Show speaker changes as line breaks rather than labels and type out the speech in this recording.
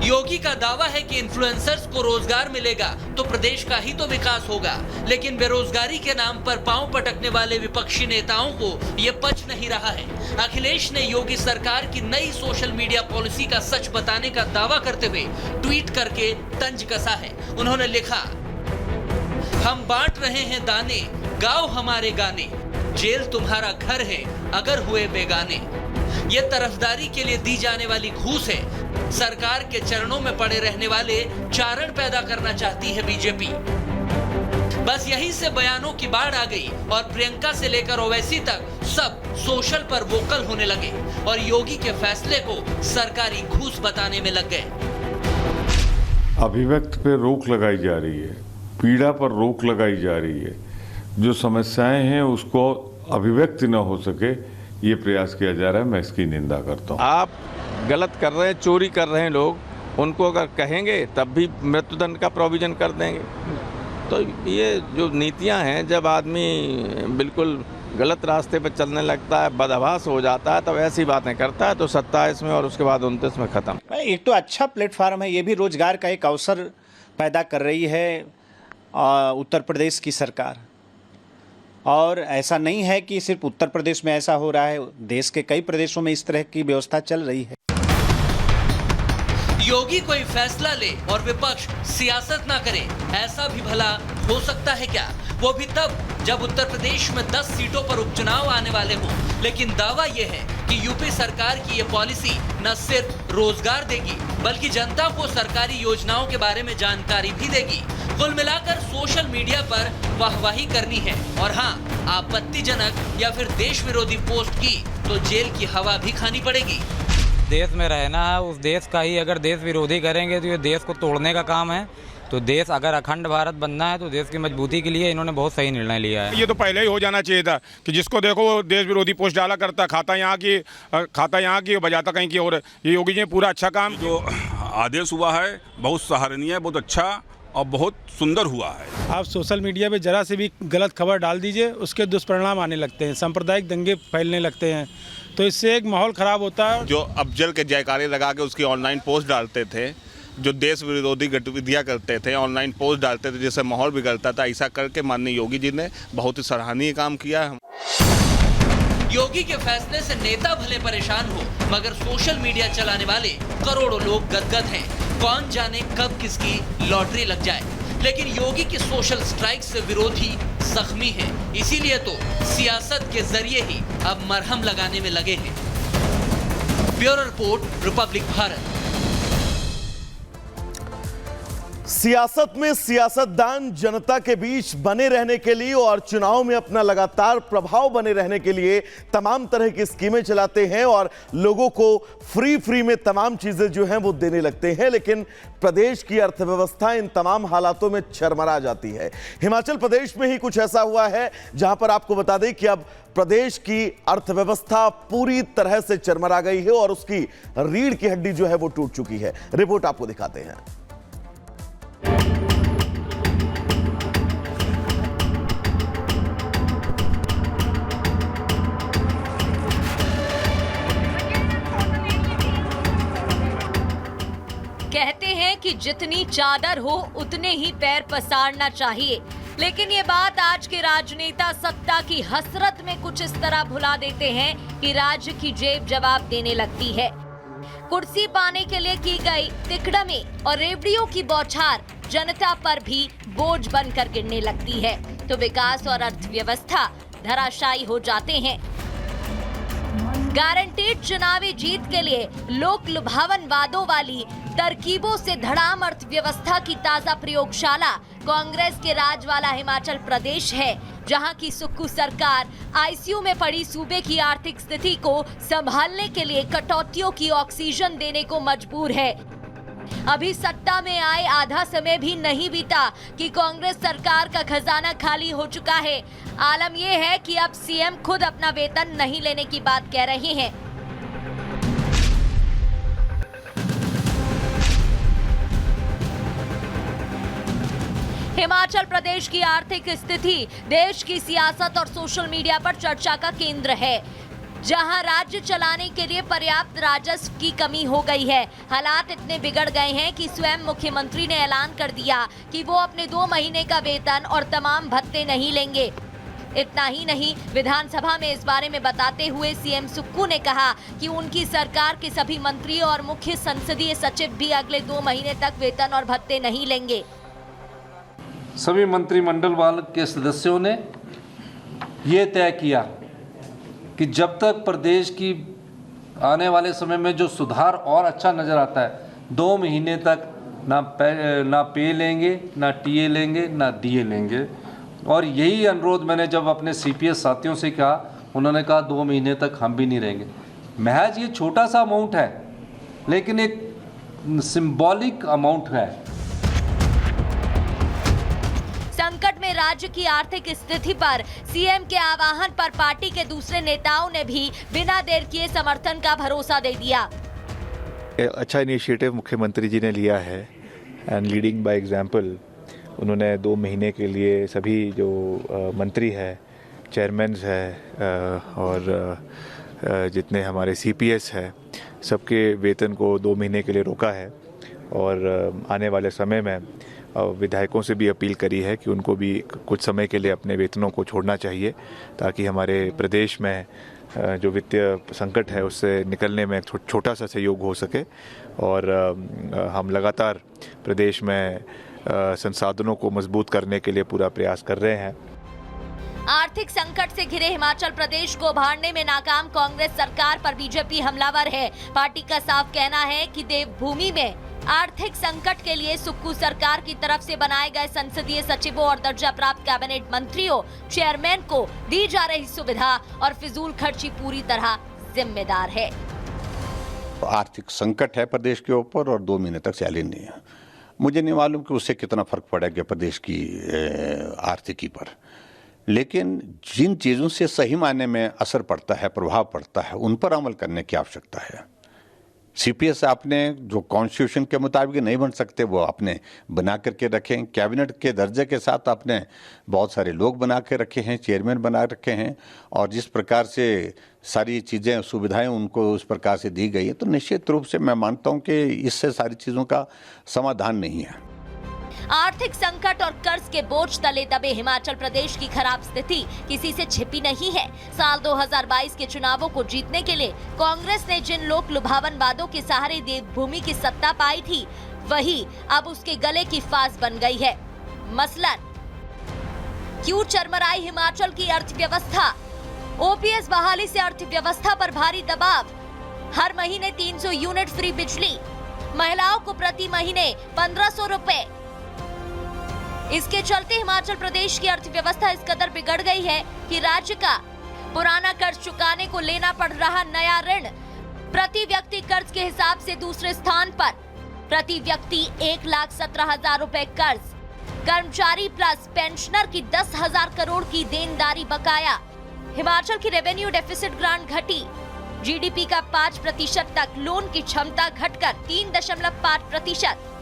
योगी का दावा है कि इन्फ्लुएंसर्स को रोजगार मिलेगा तो प्रदेश का ही तो विकास होगा, लेकिन बेरोजगारी के नाम पर पांव पटकने वाले विपक्षी नेताओं को ये पच नहीं रहा है। अखिलेश ने योगी सरकार की नई सोशल मीडिया पॉलिसी का सच बताने का दावा करते हुए ट्वीट करके तंज कसा है। उन्होंने लिखा, हम बांट रहे हैं दाने, गाओ हमारे गाने, जेल तुम्हारा घर है अगर हुए बेगाने। ये तरफदारी के लिए दी जाने वाली घूस है। सरकार के चरणों में पड़े रहने वाले चारण पैदा करना चाहती है बीजेपी। बस यहीं से बयानों की बाढ़ आ गई और प्रियंका से लेकर ओवैसी तक सब सोशल पर वोकल होने लगे और योगी के फैसले को सरकारी घूस बताने में लग गए।
अभिव्यक्ति पे रोक लगाई जा रही है, पीड़ा पर रोक लगाई जा रही है। जो समस्याएं हैं उसको अभिव्यक्ति न हो सके, ये प्रयास किया जा रहा है। मैं इसकी निंदा करता हूँ।
आप गलत कर रहे हैं, चोरी कर रहे हैं लोग, उनको अगर कहेंगे तब भी मृत्युदंड का प्रोविजन कर देंगे। तो ये जो नीतियां हैं, जब आदमी बिल्कुल गलत रास्ते पर चलने लगता है, बदहवास हो जाता है, तब ऐसी बातें करता है। तो 27 में और उसके बाद 29 में ख़त्म।
एक तो अच्छा प्लेटफार्म है, ये भी रोजगार का एक अवसर पैदा कर रही है उत्तर प्रदेश की सरकार। और ऐसा नहीं है कि सिर्फ उत्तर प्रदेश में ऐसा हो रहा है, देश के कई प्रदेशों में इस तरह की व्यवस्था चल रही है।
योगी कोई फैसला ले और विपक्ष सियासत ना करे, ऐसा भी भला हो सकता है क्या? वो भी तब जब उत्तर प्रदेश में 10 सीटों पर उपचुनाव आने वाले हों। लेकिन दावा यह है कि यूपी सरकार की ये पॉलिसी न सिर्फ रोजगार देगी बल्कि जनता को सरकारी योजनाओं के बारे में जानकारी भी देगी। कुल मिलाकर सोशल मीडिया पर वाहवाही करनी है और हाँ, आपत्तिजनक या फिर देश विरोधी पोस्ट की तो जेल की हवा भी खानी पड़ेगी।
देश में रहना है, उस देश का ही अगर देश विरोधी करेंगे तो ये देश को तोड़ने का काम है। तो देश अगर अखंड भारत बनना है तो देश की मजबूती के लिए इन्होंने बहुत सही निर्णय लिया है।
ये तो पहले ही हो जाना चाहिए था कि जिसको देखो वो देश विरोधी पोस्ट डाला करता, खाता यहाँ की बजाता कहीं की। और ये योगी जी पूरा अच्छा काम
जो आदेश हुआ है बहुत सराहनीय है, बहुत अच्छा और बहुत सुंदर हुआ है।
आप सोशल मीडिया पे जरा से भी गलत खबर डाल दीजिए, उसके दुष्परिणाम आने लगते हैं, सांप्रदायिक दंगे फैलने लगते हैं, तो इससे एक माहौल खराब होता है।
जो अफजल के जयकारे लगा के उसकी ऑनलाइन पोस्ट डालते थे, जो देश विरोधी गतिविधियां करते थे, ऑनलाइन पोस्ट डालते थे, जिससे माहौल बिगड़ता था, ऐसा करके माननीय योगी जी ने बहुत ही सराहनीय काम किया है।
योगी के फैसले से नेता भले परेशान हो, मगर सोशल मीडिया चलाने वाले करोड़ों लोग गदगद हैं। कौन जाने कब किसकी लॉटरी लग जाए। लेकिन योगी की सोशल स्ट्राइक से विरोधी जख्मी है, इसीलिए तो सियासत के जरिए ही अब मरहम लगाने में लगे हैं। Bureau report, Republic Bharat.
सियासत में सियासतदान जनता के बीच बने रहने के लिए और चुनाव में अपना लगातार प्रभाव बने रहने के लिए तमाम तरह की स्कीमें चलाते हैं और लोगों को फ्री में तमाम चीजें जो हैं वो देने लगते हैं। लेकिन प्रदेश की अर्थव्यवस्था इन तमाम हालातों में चरमरा जाती है। हिमाचल प्रदेश में ही कुछ ऐसा हुआ है जहां पर आपको बता दें कि अब प्रदेश की अर्थव्यवस्था पूरी तरह से चरमरा गई है और उसकी रीढ़ की हड्डी जो है वो टूट चुकी है। रिपोर्ट आपको दिखाते हैं।
कहते हैं कि जितनी चादर हो उतने ही पैर पसारना चाहिए, लेकिन ये बात आज के राजनेता सत्ता की हसरत में कुछ इस तरह भुला देते हैं कि राज्य की जेब जवाब देने लगती है। कुर्सी पाने के लिए की गई तिकड़मे और रेवड़ियों की बौछार जनता पर भी बोझ बनकर गिरने लगती है, तो विकास और अर्थव्यवस्था धराशायी हो जाते हैं। गारंटीड चुनावी जीत के लिए लोक लुभावन वादों वाली तरकीबों से धड़ाम अर्थव्यवस्था की ताजा प्रयोगशाला कांग्रेस के राज वाला हिमाचल प्रदेश है, जहां की सुक्खू सरकार आईसीयू में पड़ी सूबे की आर्थिक स्थिति को संभालने के लिए कटौतियों की ऑक्सीजन देने को मजबूर है। अभी सत्ता में आए आधा समय भी नहीं बीता कि कांग्रेस सरकार का खजाना खाली हो चुका है। आलम यह है कि अब सीएम खुद अपना वेतन नहीं लेने की बात कह रहे हैं। हिमाचल प्रदेश की आर्थिक स्थिति देश की सियासत और सोशल मीडिया पर चर्चा का केंद्र है। जहां राज्य चलाने के लिए पर्याप्त राजस्व की कमी हो गई है। हालात इतने बिगड़ गए हैं कि स्वयं मुख्यमंत्री ने ऐलान कर दिया कि वो अपने 2 महीने का वेतन और तमाम भत्ते नहीं लेंगे। इतना ही नहीं, विधानसभा में इस बारे में बताते हुए सीएम सुक्कू ने कहा कि उनकी सरकार के सभी मंत्री और मुख्य संसदीय सचिव भी अगले 2 महीने तक वेतन और भत्ते नहीं लेंगे।
सभी मंत्रिमंडल वाले के सदस्यों ने ये तय किया कि जब तक प्रदेश की आने वाले समय में जो सुधार और अच्छा नज़र आता है, 2 महीने तक ना पे लेंगे, ना टीए लेंगे, ना डीए लेंगे। और यही अनुरोध मैंने जब अपने सीपीएस साथियों से कहा, उन्होंने कहा 2 महीने तक हम भी नहीं रहेंगे। महज ये छोटा सा अमाउंट है, लेकिन एक सिंबॉलिक अमाउंट है।
संकट में राज्य की आर्थिक स्थिति पर सीएम के आह्वान पर पार्टी के दूसरे नेताओं ने भी बिना देर किए समर्थन का भरोसा दे दिया।
अच्छा इनिशिएटिव मुख्यमंत्री जी ने लिया है एंड लीडिंग बाय एग्जाम्पल। उन्होंने 2 महीने के लिए सभी जो मंत्री है, चेयरमैन है और जितने हमारे सीपीएस है, सबके वेतन को 2 महीने के लिए रोका है। और आने वाले समय में विधायकों से भी अपील करी है कि उनको भी कुछ समय के लिए अपने वेतनों को छोड़ना चाहिए, ताकि हमारे प्रदेश में जो वित्तीय संकट है उससे निकलने में छोटा सा सहयोग हो सके। और हम लगातार प्रदेश में संसाधनों को मजबूत करने के लिए पूरा प्रयास कर रहे हैं।
आर्थिक संकट से घिरे हिमाचल प्रदेश को उभारने में नाकाम कांग्रेस सरकार पर बीजेपी हमलावर है। पार्टी का साफ कहना है कि देवभूमि में आर्थिक संकट के लिए सुक्कू सरकार की तरफ से बनाए गए संसदीय सचिवों और दर्जा प्राप्त कैबिनेट मंत्रियों, चेयरमैन को दी जा रही सुविधा और फिजूल खर्ची पूरी तरह जिम्मेदार है।
आर्थिक संकट है प्रदेश के ऊपर और 2 महीने तक सैलरी नहीं है। मुझे नहीं मालूम कि उससे कितना फर्क पड़ेगा प्रदेश की आर्थिकी पर, लेकिन जिन चीज़ों से सही मायने में असर पड़ता है, प्रभाव पड़ता है, उन पर अमल करने की आवश्यकता है। सीपीएस आपने जो कॉन्स्टिट्यूशन के मुताबिक नहीं बन सकते वो आपने बना करके रखें। कैबिनेट के दर्जे के साथ आपने बहुत सारे लोग बना के रखे हैं, चेयरमैन बना रखे हैं, और जिस प्रकार से सारी चीज़ें सुविधाएं उनको उस प्रकार से दी गई है, तो निश्चित रूप से मैं मानता हूं कि इससे सारी चीज़ों का समाधान नहीं है।
आर्थिक संकट और कर्ज के बोझ तले दबे हिमाचल प्रदेश की खराब स्थिति किसी से छिपी नहीं है। साल 2022 के चुनावों को जीतने के लिए कांग्रेस ने जिन लोक लुभावन वादों के सहारे देवभूमि की सत्ता पाई थी, वही अब उसके गले की फांस बन गई है। मसलन क्यों चरमराई हिमाचल की अर्थव्यवस्था? ओपीएस बहाली से अर्थव्यवस्था पर भारी दबाव। हर महीने 300 यूनिट फ्री बिजली, महिलाओं को प्रति महीने 1500 रुपए। इसके चलते हिमाचल प्रदेश की अर्थव्यवस्था इस कदर बिगड़ गई है कि राज्य का पुराना कर्ज चुकाने को लेना पड़ रहा नया ऋण प्रति व्यक्ति कर्ज के हिसाब से दूसरे स्थान पर। प्रति व्यक्ति 1,17,000 रुपए कर्ज। कर्मचारी प्लस पेंशनर की 10,000 करोड़ की देनदारी बकाया। हिमाचल की रेवेन्यू डेफिसिट ग्रांट घटी। जीडीपी का 5% तक लोन की क्षमता घटकर 3.5%।